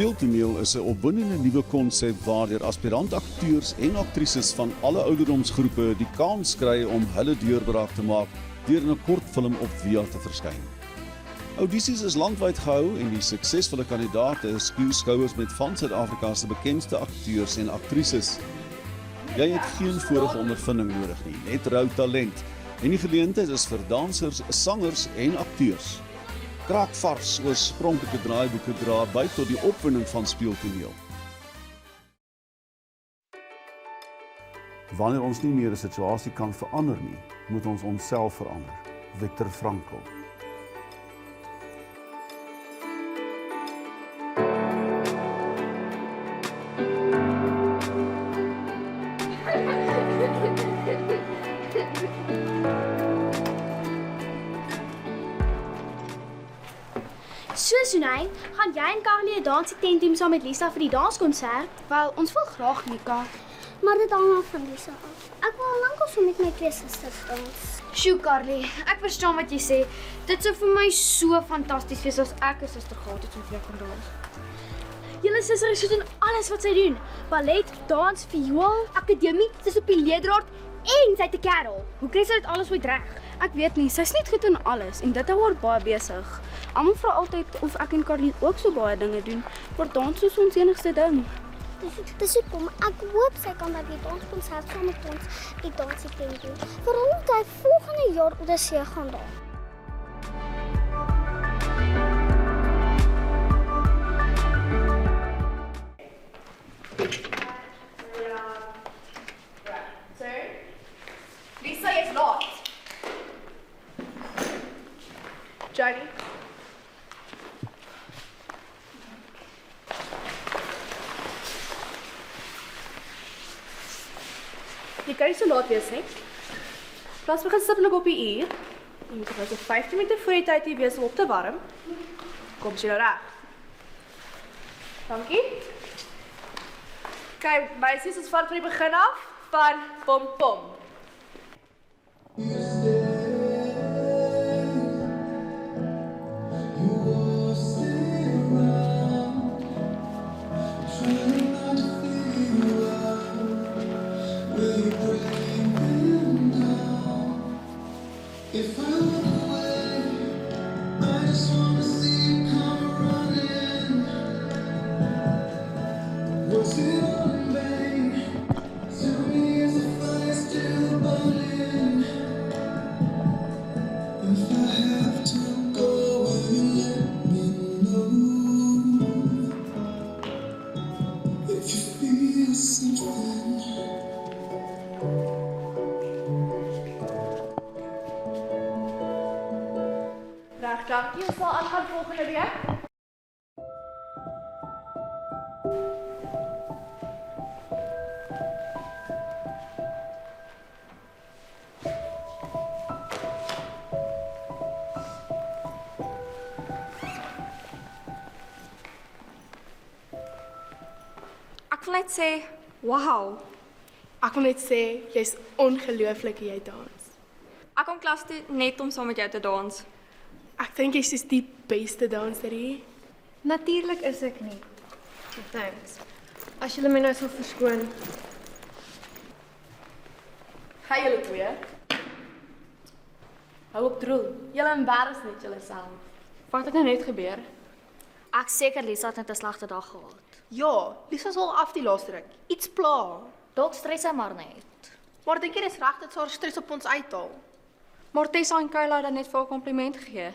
Speeltoneel is 'n opwindende nuwe konsep waardeur aspirant-akteurs en aktrises van alle ouderdomsgroepe die kans kry om hulle deurbraak te maak deur in 'n kortfilm op via te verskyn. Audisies is landwyd gehou en die suksesvolle kandidaate skuw skouers met van Suid-Afrika se bekendste akteurs en aktrises. Jy het geen vorige ondervinding nodig nie, net rou talent. En die geleentheid is vir dansers, sangers en akteurs. Kraakvars oorspronklike draaiboeke dra by tot die opwinding van speeltoneel. Wanneer ons nie meer 'n situasie kan verander nie, moet ons onsself verander. Viktor Frankl. So Sunay, gaan jy en Carly 'n dansietent doen saam met Lisa vir die danskonsert? Wel, ons wil graag, Nika. Maar dit hang af van Lisa af. Ek wil al lank saam met my twee susters dans. Sjoe, Carly, ek verstaan wat jy sê. Dit sou vir my so fantasties wees as ek 'n suster gehad het om vir jou kon dans. Julle suster is goed in alles wat sy doen. Ballet, dans, viool, Akademie, sy's op die leerdraad en sy't 'n kerel. Hoe kry sy dit alles ooit reg? Ek weet nie, sy's net goed in alles en dit hou haar baie besig. Almal vra altyd of ek en Carly ook so baie dinge doen, maar dans is ons enigste ding. Dis hoekom ek hoop sy kan by die danskonsert saam met ons die dansietent doen. Veral omdat hy volgende jaar Odyssee gaan doen. Lisa is laat. Johnny. Jy kan nie so laat wees nie. Plaas begin stiptelik op die uur. Jy moet nou so 15 minute voor die tyd hier wees om op te warm. Kom jy nou reg? Dankie. Kyk, meisies, ons vat van die begin af van pom pom. Reg, dankie. Ons sal aangaan volgende week. Ek wil net sê, wow. Ek wil net sê, jy's ongelooflik hoe jy dans. Ek kom klas toe net om saam met jou te dans. Ek dink jy's soos die beste danser hier. Natuurlik is ek nie. Thanks. As julle my nou sal verskoon. Ga julle twee. Hou op droel. Julle embarrass net julleself. Wat het nou net gebeur? Ek seker Lisa het net 'n slegte dag gehad. Ja, Lisa sal af die laaste ruk. Iets pla. Dalk stres sy maar net. Maar dink jy dis reg dat sy haar stres op ons uithaal? Maar Tessa en Kayla het dan net vir haar kompliment gegee.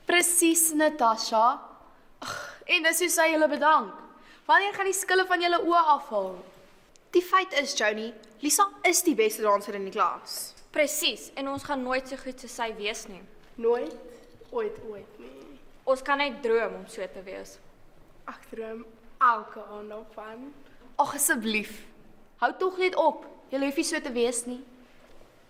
Presies, Natasha. Ag, en dis hoe sy julle bedank. Wanneer gaan die skille van julle oë afhaal? Die feit is, Joni, Lisa is die beste danser in die klas. Presies, en ons gaan nooit so goed soos sy wees nie. Nooit, ooit nie. Ons kan net droom om so te wees. Ek droom elke aand daarvan. Ag asseblief. Hou tog net op. Jy hoef nie so te wees nie.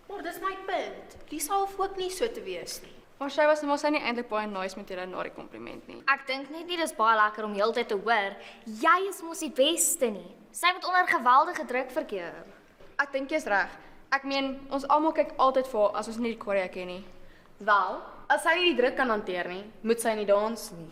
Maar dis my punt. Lisa hoef ook nie so te wees nie. Maar sy was mos nie eintlik baie nice met julle na die kompliment nie. Ek dink net nie dis baie lekker om heeltyd te hoor jy is mos die beste nie. Sy moet onder geweldige druk verkeer. Ek dink jy's reg. Ek meen, ons almal kyk altyd vir haar as ons nie die Korea ken nie. Wel, as sy nie die druk kan hanteer nie, moet sy nie dans nie.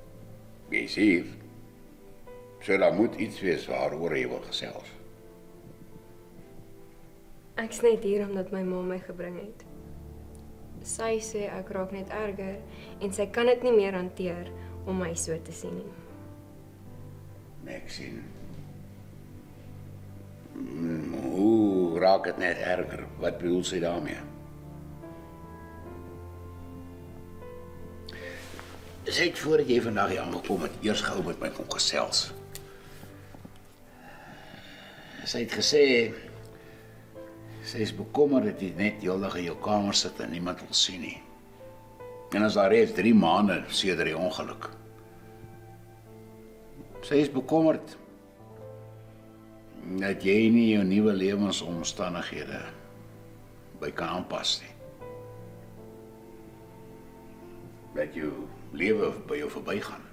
Jy sien, so daar moet iets wees waaroor jy wil gesels. Ek's net hier omdat my ma my gebring het. Sy sê ek raak net erger en sy kan dit nie meer hanteer om my so te sien nie. Maxine. Hoe raak het net erger? Wat bedoel sy daarmee? Sy het voordat jy vandag hier aangekom het, eers gehou met my kom gesels. Sy het gesê, sy is bekommerd dat jy net heeldag in jou kamer sit en niemand wil sien nie. En as daar reeds 3 maande sedert die ongeluk. Sy is bekommerd dat jy nie jou nuwe lewensomstandighede by kan aanpas nie. Dat jou lewe by jou verbygaan.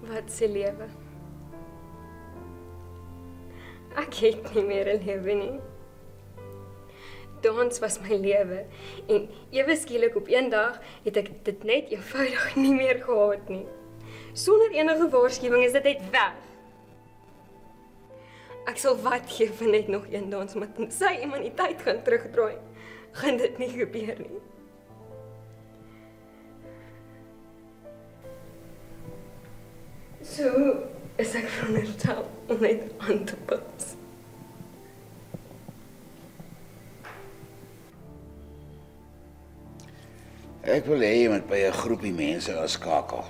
Wat se lewe? Ek het nie meer 'n lewe nie. Dans was my lewe en ewe skielik op een dag het ek dit net eenvoudig nie meer gehad nie. Sonder enige waarskuwing is dit net weg. Ek sal wat gee vir net nog een dans, maar tensy iemand die tyd gaan terugdraai, gaan dit nie gebeur nie. So is ek veronderstel om net aan te pas. Ek wil hê jy moet by 'n groepie mense skakel.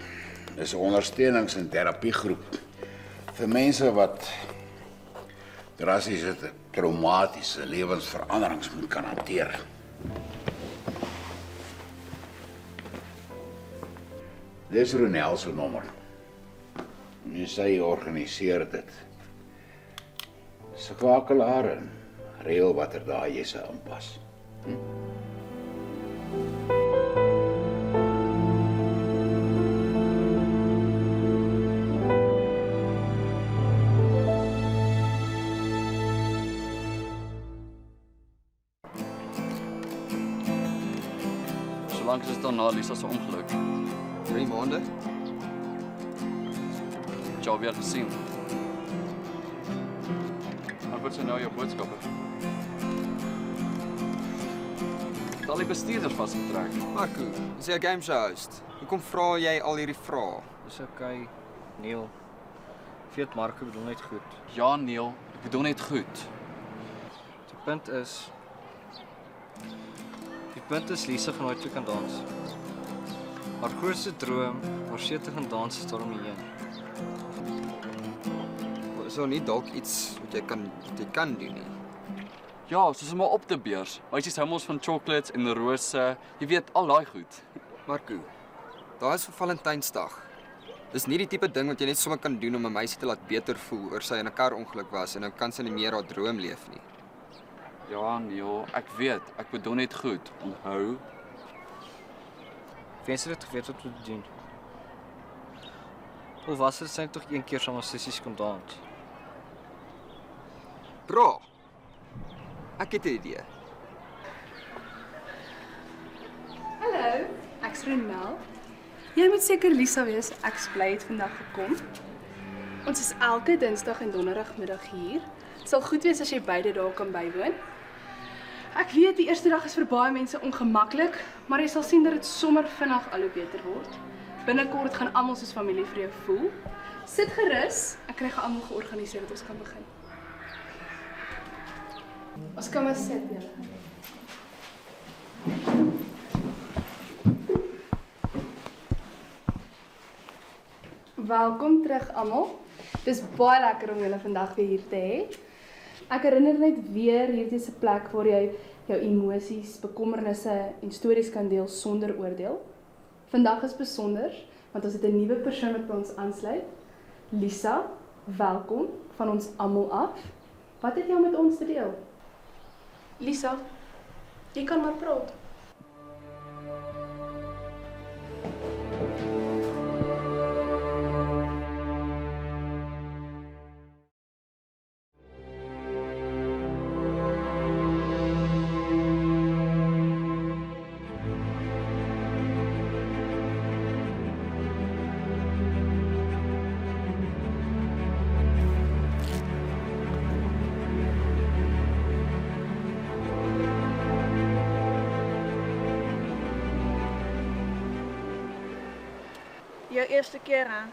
Dis 'n ondersteunings- en terapiegroep vir mense wat drastiese traumatiese lewensveranderings moet kan hanteer. Dis Ronel se nommer. En sy organiseer dit. Skakel haar en reël watter daai jy se inpas. Solank is dit dan na Lisa se ongeluk. 3 maande? Het jy al weer gesien? Wat zijn nou jou boodskappe? Het al die bestuurders vasgetrek. Marco, is jy 'n game show host? Hoekom vra jy al hierdie vrae? Dis okay, Neil. Ek weet Marco bedoel net goed. Ja, Neil, ek bedoel net goed. Die punt is Lisa gaan nooit weer kan dans. Haar grootste droom was sy te gaan dans is daarom hierheen. Is daar nie dalk iets wat jy kan doen nie? Ja, soos om op te beurs. Meisies hou mos van chocolates en rose. Jy weet, al daai goed. Marco, daar is vir Valentynsdag. Dis nie die tipe ding wat jy net sommer kan doen om 'n meisie te laat beter voel oor sy in 'n karongeluk was en nou kan sy nie meer haar droom leef nie. Ja, Neil, ek weet. Ek bedoel net goed. Onthou. Wens het geweet wat om te doen. Of was dit sy tog een keer saam met sissies kon dans? Bro, ek het 'n idee. Hallo, ek's Ronel. Jy moet seker Lisa wees, ek's bly het vandag gekom. Ons is elke Dinsdag en Donderdagmiddag hier. Dit sal goed wees as jy beide dae kan bywoon. Ek weet die eerste dag is vir baie mense ongemaklik, maar jy sal sien dat dit sommer vinnig al hoe beter word. Binnekort gaan almal soos familie vir jou voel. Sit gerus, ek kry almal georganiseer dat ons kan begin. Ons kan maar sit, julle. Welkom terug almal. Dis baie lekker om julle vandag weer hier te hê. Ek herinner net weer hierdie is 'n plek waar jy jou emosies, bekommernisse en stories kan deel sonder oordeel. Vandag is besonder want ons het 'n nuwe persoon wat by ons aansluit. Lisa, welkom van ons almal af. Wat het jy met ons te deel? Lisa, jy kan maar praat. Jou eerste keer, hè?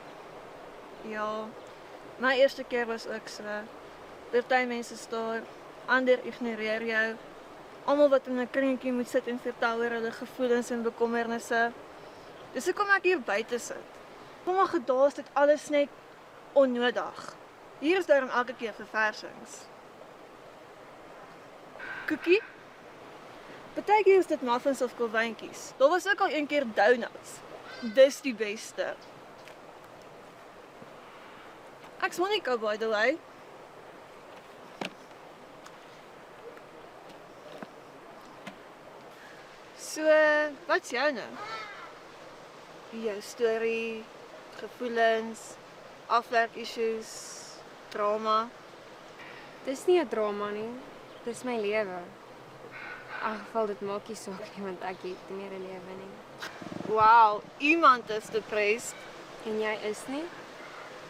Ja, my eerste keer was ook so. Party mense staar, ander ignoreer jou. Almal wat in 'n kringetjie moet sit en vertel oor hulle gevoelens en bekommernisse. Dis hoekom ek hier buite sit. Sommige dae is dit alles net onnodig. Hier is daarom elke keer verversings. Koekie? Partykeer is dit muffins of kolwyntjies. Daar was ook al een keer donuts. Dis die beste. Ek's Monica, by the way. So, wat's jou nou? Jou storie, gevoelens, afwerk-issues, drama. Dis nie 'n drama nie. Dis my lewe. In elk geval dit maak nie saak nie want ek het nie meer 'n lewe nie. Wow, iemand is depressed. En jy is nie?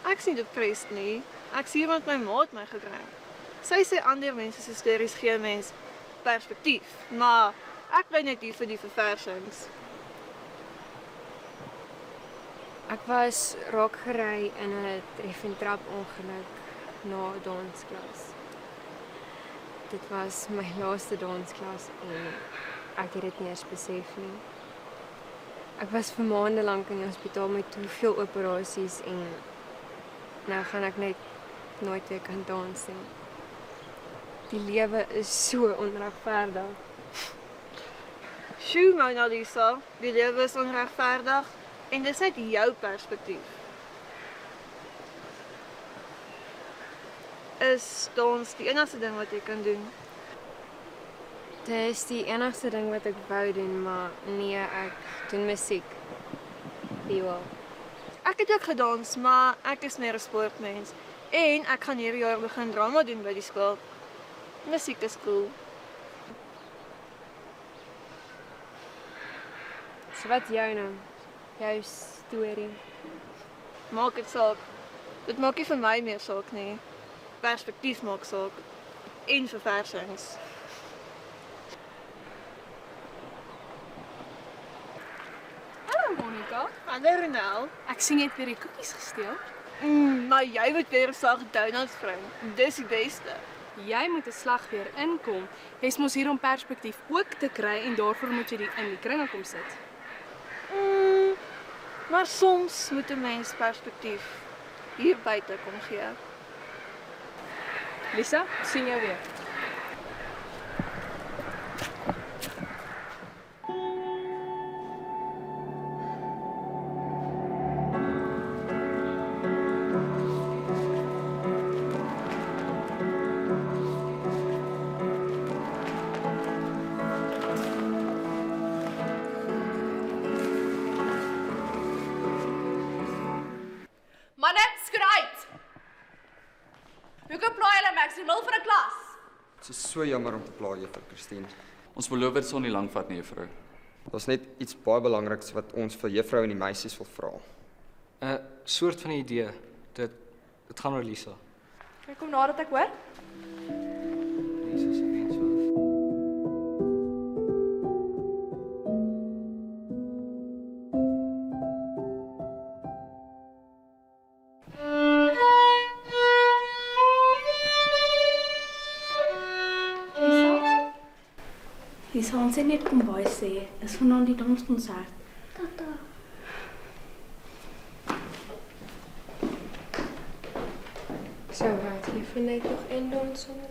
Ek's nie depressed nie. Ek's hier want my ma het my gebring. Sy sê ander mense se stories gee mens perspektief, maar ek bly net hier vir die verversings. Ek was raak gery in 'n tref en trap ongeluk na dansklas. Dit was my laaste dansklas en ek het dit nie eens besef nie. Ek was vir maande lank in die hospitaal met hoeveel operasies en nou gaan ek net nooit weer kan dans nie. Die lewe is so onregverdig. Sjoe, Mona Lisa, die lewe is onregverdig en dis net jou perspektief. Is dans die enigste ding wat jy kan doen? Dit is die enigste ding wat ek wou doen, maar nee, ek doen musiek. Wel. Ek het ook gedans, maar ek is meer 'n sportmens en ek gaan hierdie jaar begin drama doen by die skool. Musiek is cool. So wat jou nou? Jou storie. Maak dit saak. Dit maak nie vir my meer saak nie. Perspektief maak saak. En verversings. Hallo Monica. Hallo Ronel. Ek sien jy het weer die koekies gesteel. Maar jy moet weer 'n slag donuts bring. Dis die beste. Jy moet 'n slag weer inkom. Jy's mos hier om perspektief ook te kry en daarvoor moet jy in die kringe kom sit. Maar soms moet 'n mens perspektief hier buite kom gee. Lisa, sien jou weer. Dit is so jammer om te pla, Juffrou Christine. Ons beloof dit sal nie lank vat nie, Juffrou. Daar's net iets baie belangriks wat ons vir Juffrou en die meisies wil vra. 'n Soort van 'n idee. Dit gaan oor Lisa. Kyk kom nadat ek hoor. Lisa se vriend so. Lisa, ons het net kom baie sê, is vanaand die danskonsert. Tata. So wat, jy vind net nog een dans onder?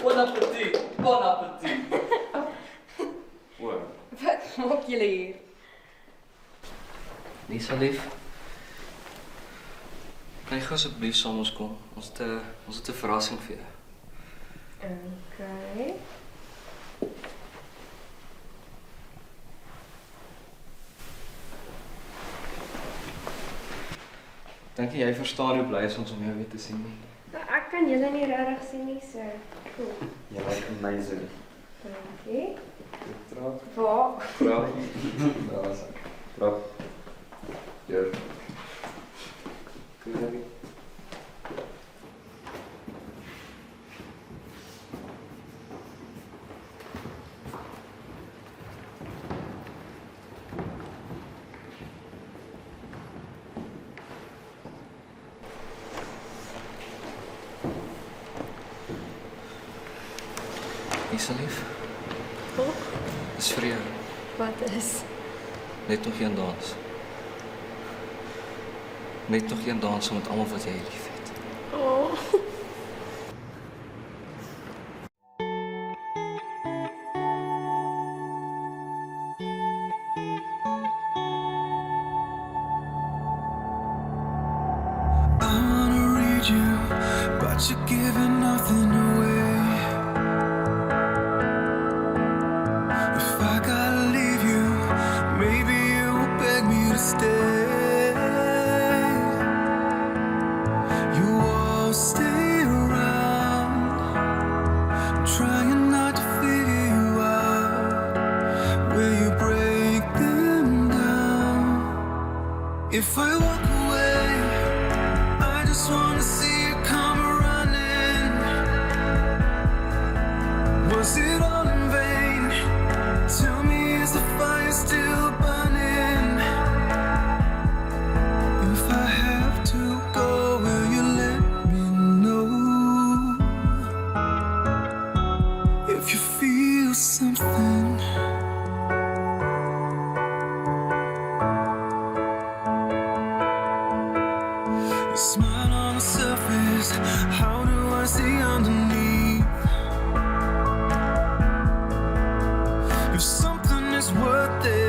Bon appetit, bon appetit. Wat maak julle hier? Lisa lief. Kan jy gou asseblief saam ons kom? Ons het 'n verrassing vir jou. Okay. Dink jy verstaan hoe bly is ons om jou weer te sien nie? Ek kan julle nie regtig sien nie, so. Cool. Jy lyk amazing. Dankie. Trap. Waar? Trap. Daar is ek. Trap. Hier. Goed. Isa lief, Ook? dis vir jou. Wat is? Net nog een dans. Net nog een dans saam met almal wat jy liefhet. Oh. I wanna read you, but you're giving nothing away. If I gotta leave you, maybe you'll beg me to stay. You all stay around, trying not to figure you out. Will you break them down? If I walk away, I just wanna see you come running. Was it all in vain? Tell me, is the fire still burning? If I have to go, will you let me know? If you feel something. You smile on the surface, how do I see underneath? If something is worth it,